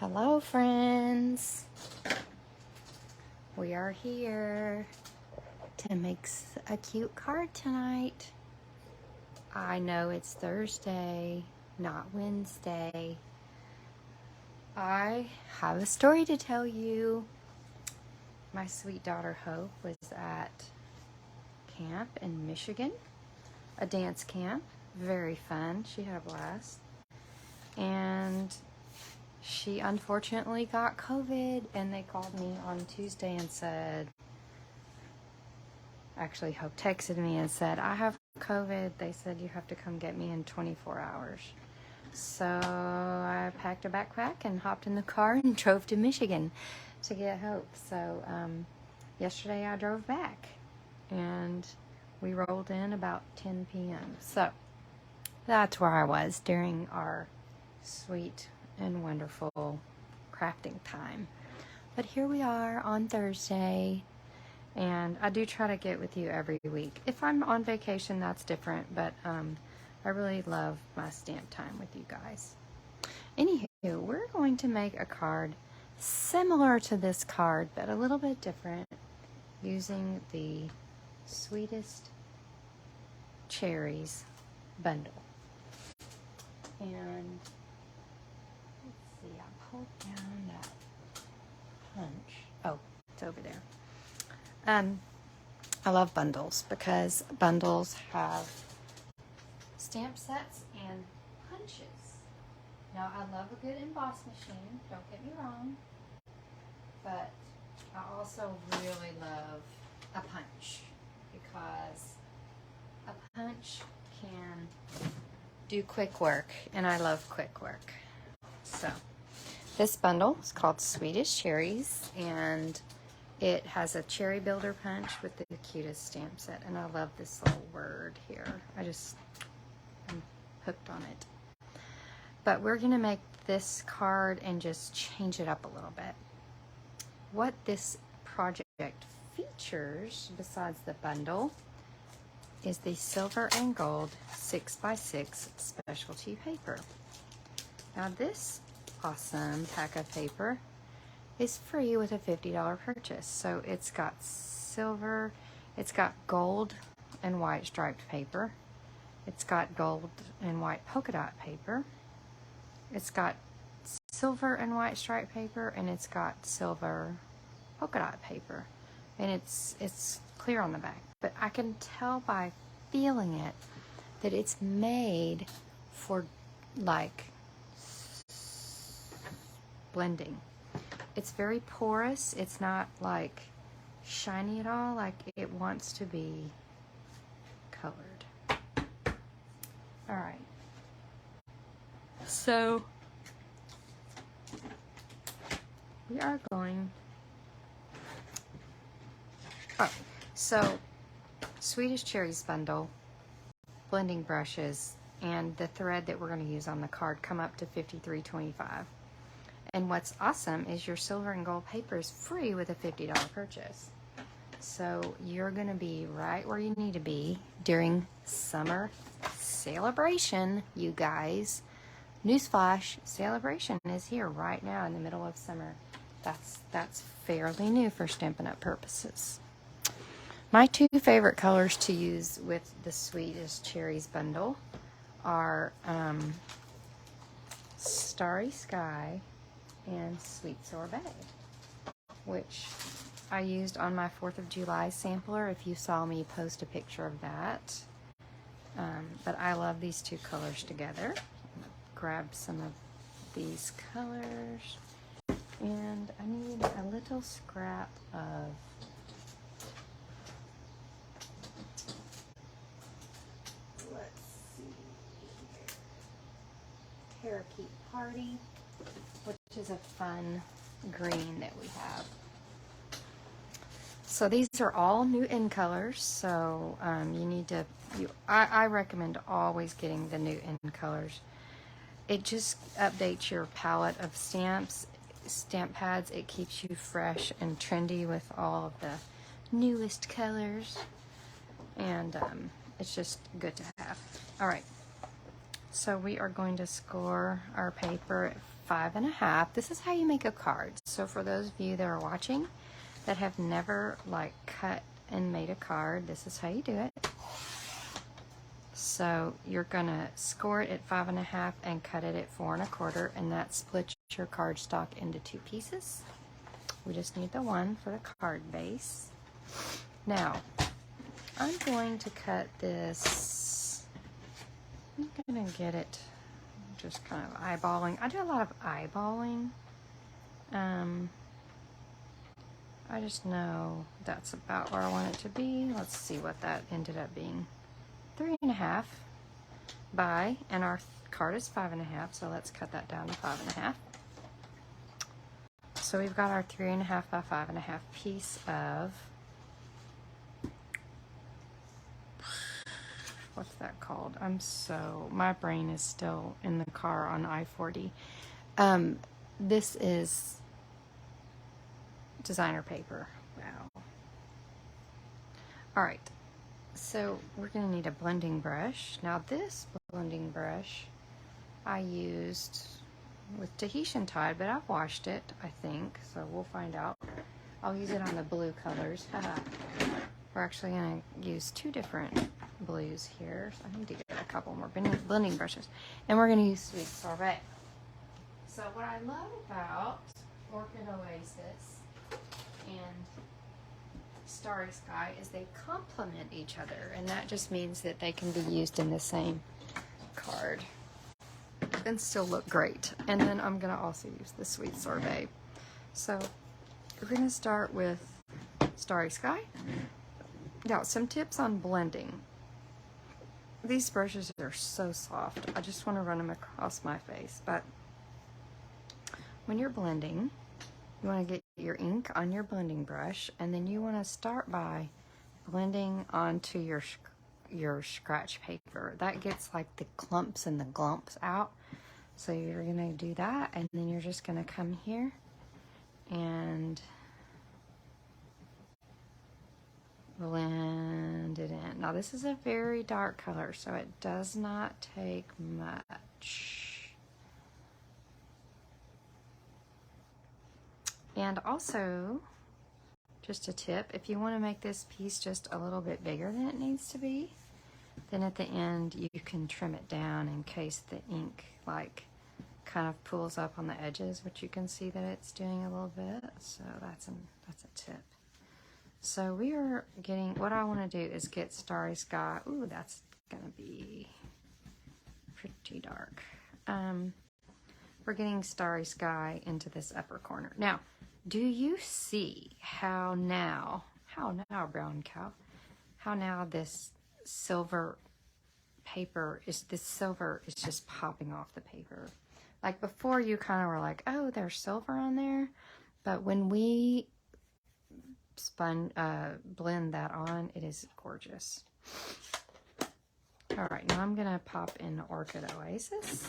Hello friends, we are here to make a cute card tonight. I know it's Thursday, not Wednesday. I have a story to tell you. My sweet daughter Hope was at camp in Michigan, a dance camp, very fun. She had a blast. And she unfortunately got COVID, and they called me on Tuesday and said, actually Hope texted me and said, I have COVID. They said you have to come get me in 24 hours. So I packed a backpack and hopped in the car and drove to Michigan to get Hope. So yesterday I drove back and we rolled in about 10 p.m. So that's where I was during our sweet and wonderful crafting time. But here we are on Thursday, and I do try to get with you every week. If I'm on vacation, that's different, but I really love my stamp time with you guys. Anywho, we're going to make a card similar to this card, but a little bit different, using the Sweetest Cherries Bundle. And I pulled down that punch. Oh, it's over there. I love bundles because bundles have stamp sets and punches. Now, I love a good emboss machine, don't get me wrong, but I also really love a punch because a punch can do quick work, and I love quick work. So this bundle is called Sweetest Cherries, and it has a cherry builder punch with the cutest stamp set, and I love this little word here. I'm hooked on it. But we're gonna make this card and just change it up a little bit. What this project features, besides the bundle, is the silver and gold 6x6 specialty paper. Now this awesome pack of paper is free with a $50 purchase. So it's got silver, it's got gold and white striped paper, it's got gold and white polka dot paper, it's got silver and white striped paper, and it's got silver polka dot paper, and it's clear on the back. But I can tell by feeling it that it's made for like blending. It's very porous. It's not like shiny at all, like it wants to be colored. All right. So we are going, so Sweetest Cherries Bundle, blending brushes, and the thread that we're going to use on the card come up to $53.25. And what's awesome is your silver and gold paper is free with a $50 purchase. So you're going to be right where you need to be during summer celebration, you guys. Newsflash, Saleabration is here right now in the middle of summer. That's fairly new for Stampin' Up! Purposes. My two favorite colors to use with the Sweetest Cherries Bundle are Starry Sky and Sweet Sorbet, which I used on my 4th of July sampler, if you saw me post a picture of that. But I love these two colors together. Grab some of these colors, and I need a little scrap of Parakeet Party, which is a fun green that we have. So these are all new in colors, so you need to, I recommend always getting the new in colors. It just updates your palette of stamps, stamp pads. It keeps you fresh and trendy with all of the newest colors, and it's just good to have. All right. So we are going to score our paper at 5.5. This is how you make a card. So for those of you that are watching that have never like cut and made a card, this is how you do it. So you're gonna score it at 5.5 and cut it at 4.25, and that splits your cardstock into 2 pieces. We just need the one for the card base. Now, I'm going to cut this, I'm gonna get it just kind of eyeballing. I do a lot of eyeballing. I just know that's about where I want it to be. Let's see what that ended up being. 3.5 by, and our card is 5.5, so let's cut that down to 5.5. So we've got our 3.5 by 5.5 piece of, what's that called? My brain is still in the car on I-40. This is designer paper. Wow. All right. So we're going to need a blending brush. Now this blending brush I used with Tahitian Tide, but I've washed it, I think, so we'll find out. I'll use it on the blue colors. We're actually going to use 2 different blues here, so I need to get a couple more blending brushes. And we're going to use Sweet Sorbet. So what I love about Orchid Oasis and Starry Sky is they complement each other, and that just means that they can be used in the same card and still look great. And then I'm going to also use the Sweet Sorbet. So we're going to start with Starry Sky. Now, some tips on blending. These brushes are so soft. I just want to run them across my face. But when you're blending, you want to get your ink on your blending brush, and then you want to start by blending onto your scratch paper. That gets like the clumps and the glumps out. So you're going to do that, and then you're just going to come here and blend it in. Now this is a very dark color, so it does not take much. And also, just a tip, if you want to make this piece just a little bit bigger than it needs to be, then at the end you can trim it down in case the ink like kind of pulls up on the edges, which you can see that it's doing a little bit. So that's a tip. So we are getting, what I want to do is get Starry Sky. Ooh, that's gonna be pretty dark. We're getting Starry Sky into this upper corner. Now, do you see how now brown cow, how now this silver is just popping off the paper? Like before you kind of were like, oh, there's silver on there. But when we blend that on, it is gorgeous. All right, now I'm gonna pop in Orchid Oasis.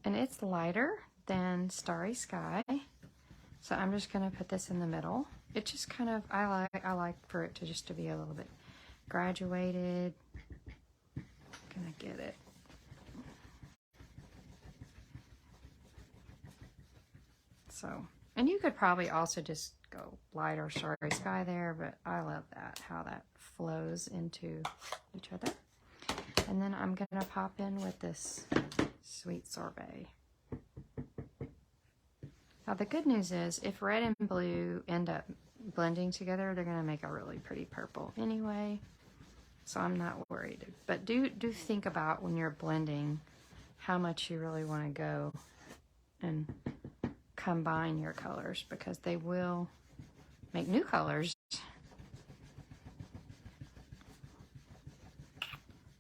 And it's lighter than Starry Sky. So I'm just gonna put this in the middle. It just kind of, I like for it to just to be a little bit graduated. Gonna get it. So, and you could probably also just go lighter Starry Sky there, but I love that, how that flows into each other. And then I'm gonna pop in with this Sweet Sorbet. Now the good news is, if red and blue end up blending together, they're gonna make a really pretty purple anyway. So I'm not worried. But do think about when you're blending how much you really want to go and combine your colors, because they will make new colors.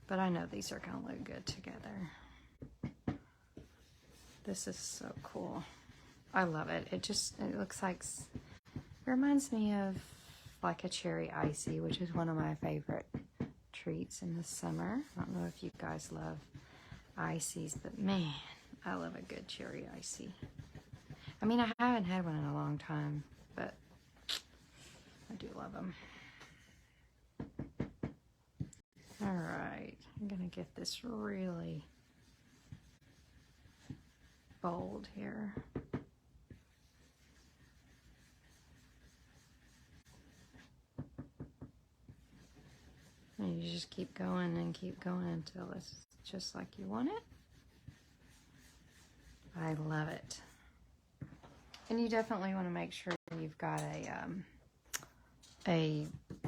But I know these are going to look good together. This is so cool. I love it. It looks like, it reminds me of like a cherry icy, which is one of my favorite treats in the summer. I don't know if you guys love ices, but man, I love a good cherry icy. I mean, I haven't had one in a long time, but I do love them. All right, I'm gonna get this really bold here. And you just keep going and keep going until it's just like you want it. I love it. And you definitely want to make sure you've got a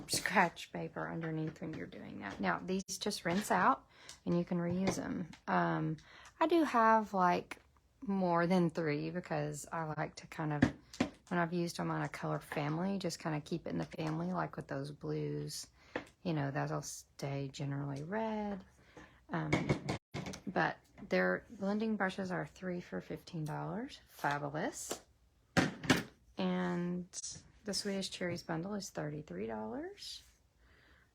scratch paper underneath when you're doing that. Now, these just rinse out and you can reuse them. I do have like more than 3 because I like to kind of, when I've used them on a color family, just kind of keep it in the family, like with those blues. You know, that'll stay generally red. But their blending brushes are 3 for $15. Fabulous. And the Sweetest Cherries Bundle is $33.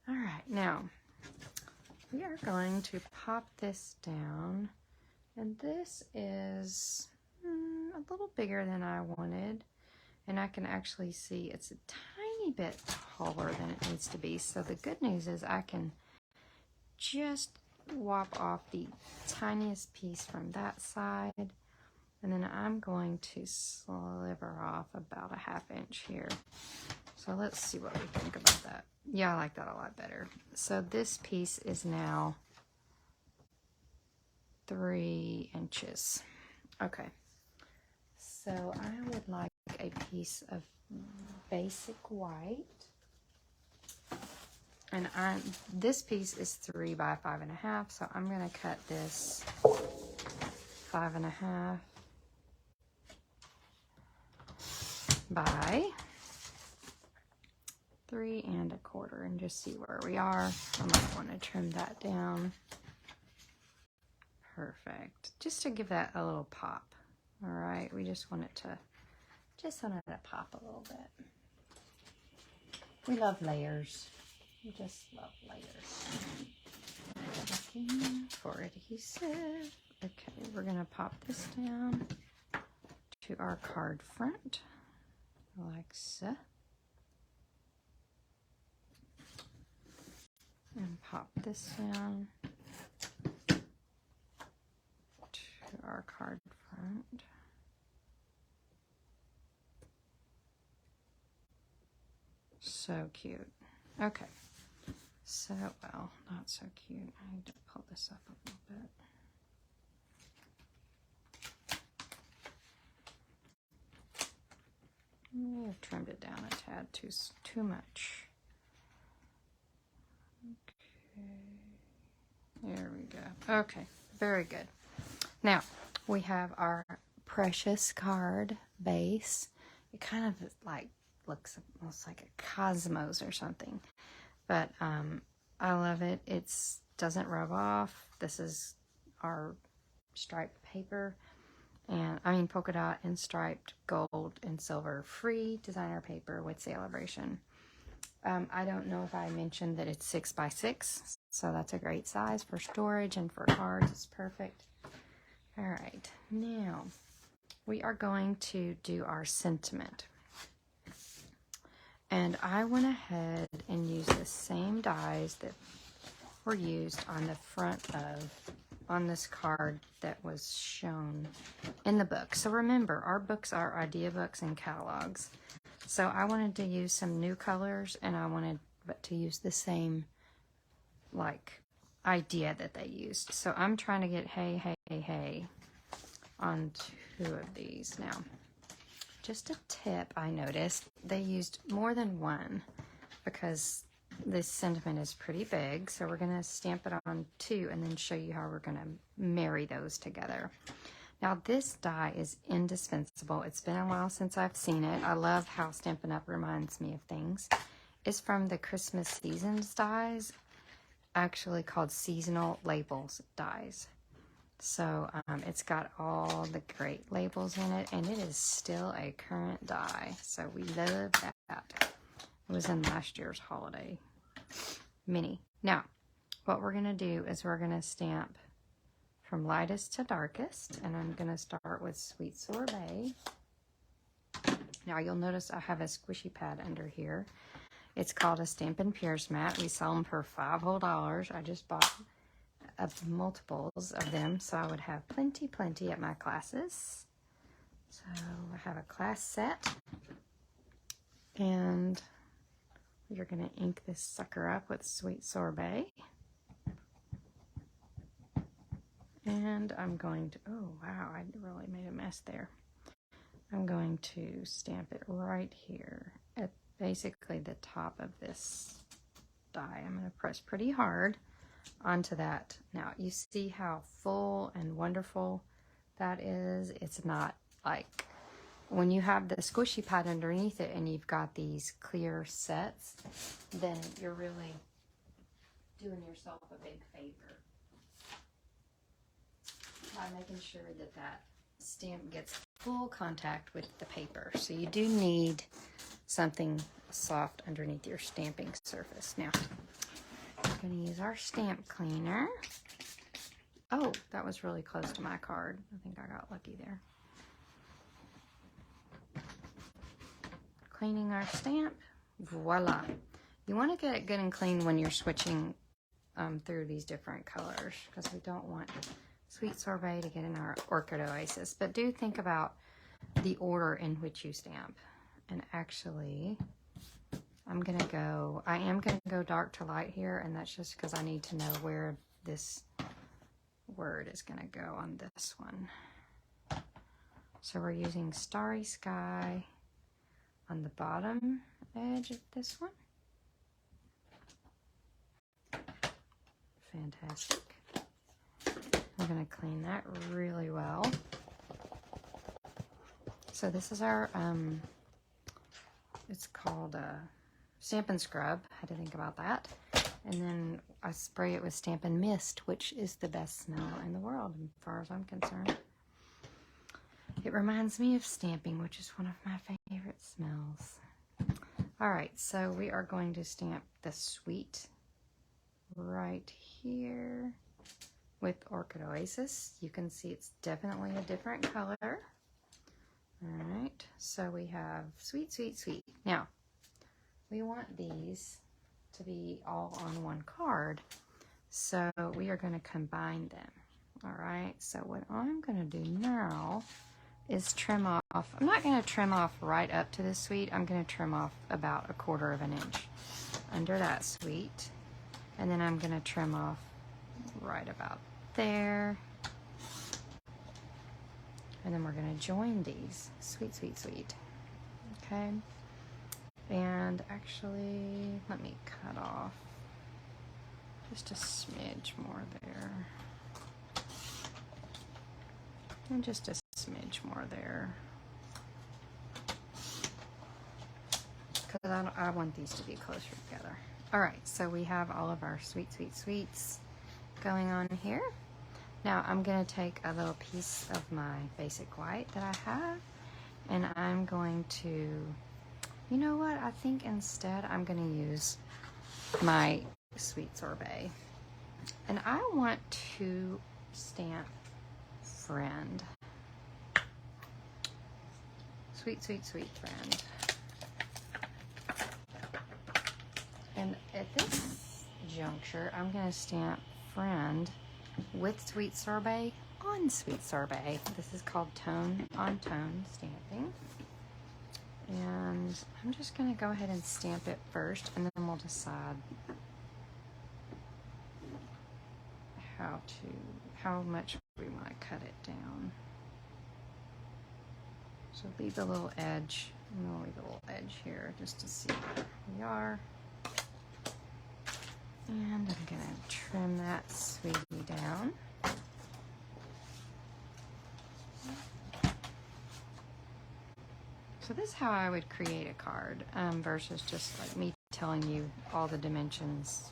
All right, now we are going to pop this down. And this is a little bigger than I wanted. And I can actually see it's a tiny bit taller than it needs to be. So the good news is I can just wop off the tiniest piece from that side. And then I'm going to sliver off about a ½ inch here. So let's see what we think about that. Yeah, I like that a lot better. So this piece is now 3 inches. Okay. So I would like a piece of basic white. And this piece is 3 by 5.5, so I'm going to cut this 5.5 by 3 1/4 and just see where we are. I might want to trim that down. Perfect. Just to give that a little pop. All right, we just want it to pop a little bit. We love layers. We just love layers. Looking for adhesive. Okay, we're gonna pop this down to our card front, like so. And pop this down to our card front. So cute. Okay. So, well, not so cute. I need to pull this up a little bit. I have trimmed it down a tad too much. Okay. There we go. Okay. Very good. Now, we have our precious card base. It kind of like looks almost like a cosmos or something. But I love it. It doesn't rub off. This is our striped paper. And I mean polka dot and striped gold and silver free designer paper with Saleabration. I don't know if I mentioned that it's 6 by 6. So that's a great size for storage and for cards. It's perfect. All right. Now we are going to do our sentiment. And I went ahead and used the same dies that were used on the front on this card that was shown in the book. So remember, our books are idea books and catalogs. So I wanted to use some new colors, and I wanted to use the same like idea that they used. So I'm trying to get hey, hey, hey, hey on 2 of these now. Just a tip, I noticed they used more than 1 because this sentiment is pretty big. So we're going to stamp it on 2 and then show you how we're going to marry those together. Now this die is indispensable. It's been a while since I've seen it. I love how Stampin' Up! Reminds me of things. It's from the Christmas Seasons dies, actually called Seasonal Labels dies. So it's got all the great labels in it, and it is still a current die. So we love that. It was in last year's holiday mini. Now, what we're going to do is we're going to stamp from lightest to darkest, and I'm going to start with Sweet Sorbet. Now, you'll notice I have a squishy pad under here. It's called a Stampin' Pierce mat. We sell them for $5 whole. I just bought multiples of them, so I would have plenty at my classes. So I have a class set, and you're going to ink this sucker up with Sweet Sorbet. And I'm going to, oh wow, I really made a mess there. I'm going to stamp it right here at basically the top of this die. I'm going to press pretty hard onto that. Now you see how full and wonderful that is. It's not like when you have the squishy pad underneath it and you've got these clear sets, then you're really doing yourself a big favor by making sure that that stamp gets full contact with the paper. So you do need something soft underneath your stamping surface. Now, we're going to use our stamp cleaner. Oh, that was really close to my card. I think I got lucky there. Cleaning our stamp. Voila. You want to get it good and clean when you're switching through these different colors, because we don't want Sweet Sorbet to get in our Orchid Oasis. But do think about the order in which you stamp. And actually, I am gonna go dark to light here, and that's just because I need to know where this word is gonna go on this one. So we're using Starry Sky on the bottom edge of this one. Fantastic. We're going to clean that really well. So this is our, it's called Stampin' Scrub. I had to think about that. And then I spray it with Stampin' Mist, which is the best smell in the world, as far as I'm concerned. It reminds me of stamping, which is one of my favorite smells. All right, so we are going to stamp the sweet right here with Orchid Oasis. You can see it's definitely a different color. All right, so we have sweet, sweet, sweet. Now, we want these to be all on one card, so we are going to combine them. All right, so what I'm going to do now is trim off. I'm not going to trim off right up to the sweet. I'm going to trim off about 1/4 of an inch under that sweet. And then I'm going to trim off right about there. And then we're going to join these. Sweet, sweet, sweet. Okay. And actually, let me cut off just a smidge more there. And just a smidge more there. Because I want these to be closer together. All right, so we have all of our sweet, sweet, sweets going on here. Now I'm going to take a little piece of my basic white that I have, and I'm going to, you know what, I think instead I'm going to use my Sweet Sorbet. And I want to stamp Friend. Sweet, sweet, sweet Friend. And at this juncture, I'm going to stamp Friend with Sweet Sorbet on Sweet Sorbet. This is called tone on tone stamping. And I'm just going to go ahead and stamp it first, and then we'll decide how much we want to cut it down. So leave a little edge. I'm going to leave a little edge here just to see where we are. And I'm going to trim that sweetie down. So this is how I would create a card versus just like me telling you all the dimensions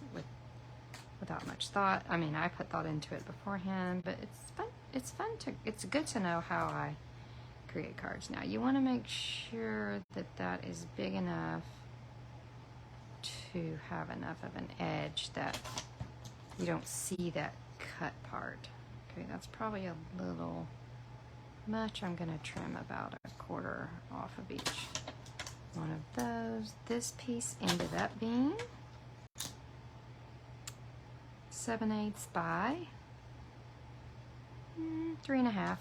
without much thought. I mean, I put thought into it beforehand, but it's good to know how I create cards. Now you want to make sure that that is big enough to have enough of an edge that you don't see that cut part. Okay, that's probably a little much. I'm going to trim about 1/4 off of each one of those. This piece ended up being 7/8 by 3.5.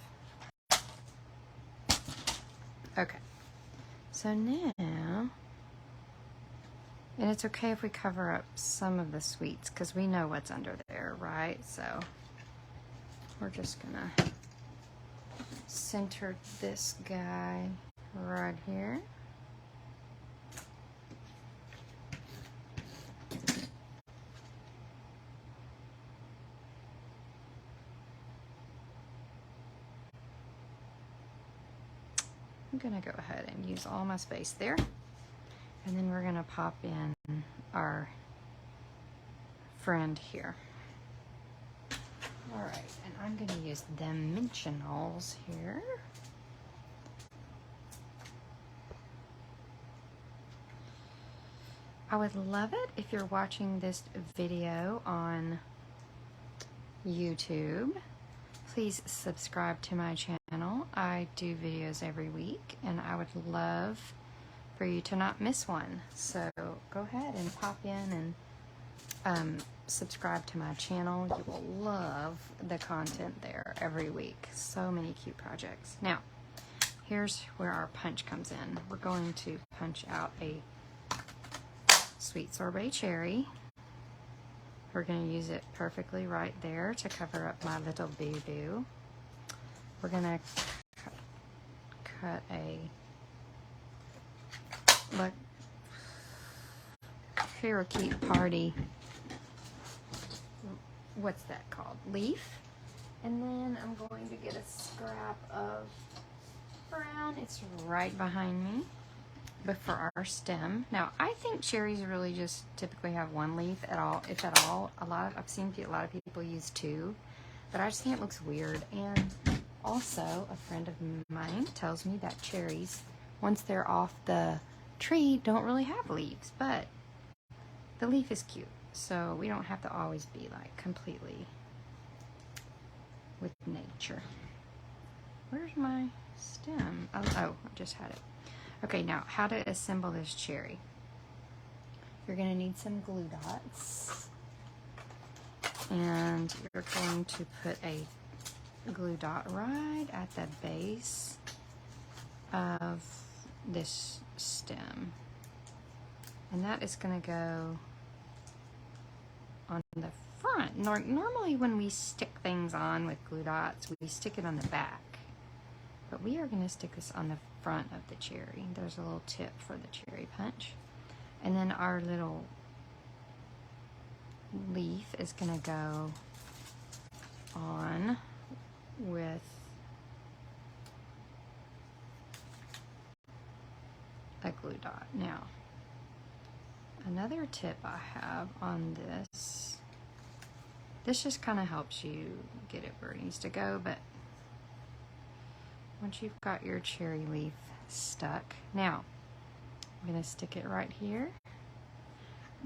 Okay, so now, and it's okay if we cover up some of the sweets because we know what's under there, right? So we're just gonna center this guy right here. I'm gonna go ahead and use all my space there. And then we're gonna pop in our friend here. All right, and I'm gonna use Dimensionals here. I would love it if you're watching this video on YouTube. Please subscribe to my channel. I do videos every week, and I would love for you to not miss one. So go ahead and pop in and subscribe to my channel. You will love the content there every week. So many cute projects. Now, here's where our punch comes in. We're going to punch out a sweet sorbet cherry. We're going to use it perfectly right there to cover up my little boo-boo. We're going to cut a, look, parakeet party, what's that called? Leaf. And then I'm going to get a scrap of brown. It's right behind me. But for our stem, now I think cherries really just typically have one leaf at all, if at all. I've seen a lot of people use two, but I just think it looks weird. And also, a friend of mine tells me that cherries, once they're off the tree, don't really have leaves, but the leaf is cute, so we don't have to always be like completely with nature. Where's my stem? Oh, I just had it. Okay, now how to assemble this cherry. You're going to need some glue dots, and you're going to put a glue dot right at the base of this stem, and that is going to go on the front. Normally when we stick things on with glue dots, we stick it on the back, but we are going to stick this on the front of the cherry. There's a little tip for the cherry punch. And then our little leaf is going to go on with a glue dot. Now, another tip I have on this just kind of helps you get it where it needs to go, but once you've got your cherry leaf stuck, now I'm going to stick it right here,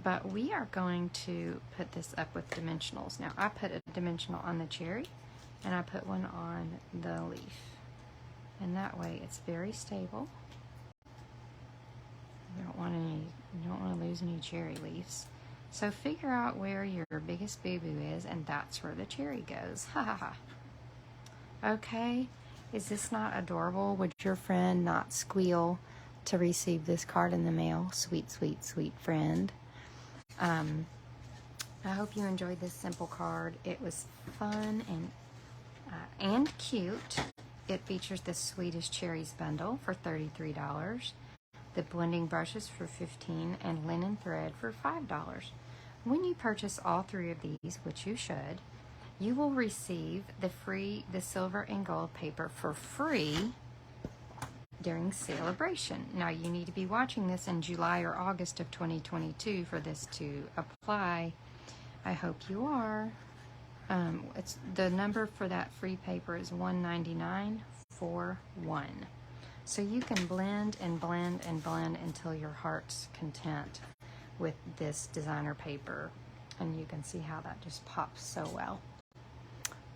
but we are going to put this up with dimensionals. Now I put a dimensional on the cherry and I put one on the leaf, and that way it's very stable. You don't want to lose any cherry leaves. So figure out where your biggest boo-boo is, and that's where the cherry goes. Ha ha ha. Okay. Is this not adorable? Would your friend not squeal to receive this card in the mail? Sweet, sweet, sweet friend. I hope you enjoyed this simple card. It was fun and cute. It features the Sweetest Cherries Bundle for $33, the blending brushes for $15, and linen thread for $5. When you purchase all three of these, which you should, you will receive the silver and gold paper for free during Saleabration. Now, you need to be watching this in July or August of 2022 for this to apply. I hope you are. It's the number for that free paper is 19941. So you can blend and blend and blend until your heart's content with this designer paper, and you can see how that just pops so well.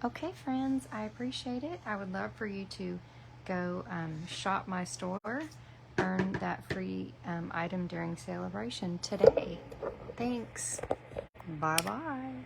Okay, friends, I appreciate it. I would love for you to go shop my store, earn that free item during Saleabration today. Thanks. Bye-bye.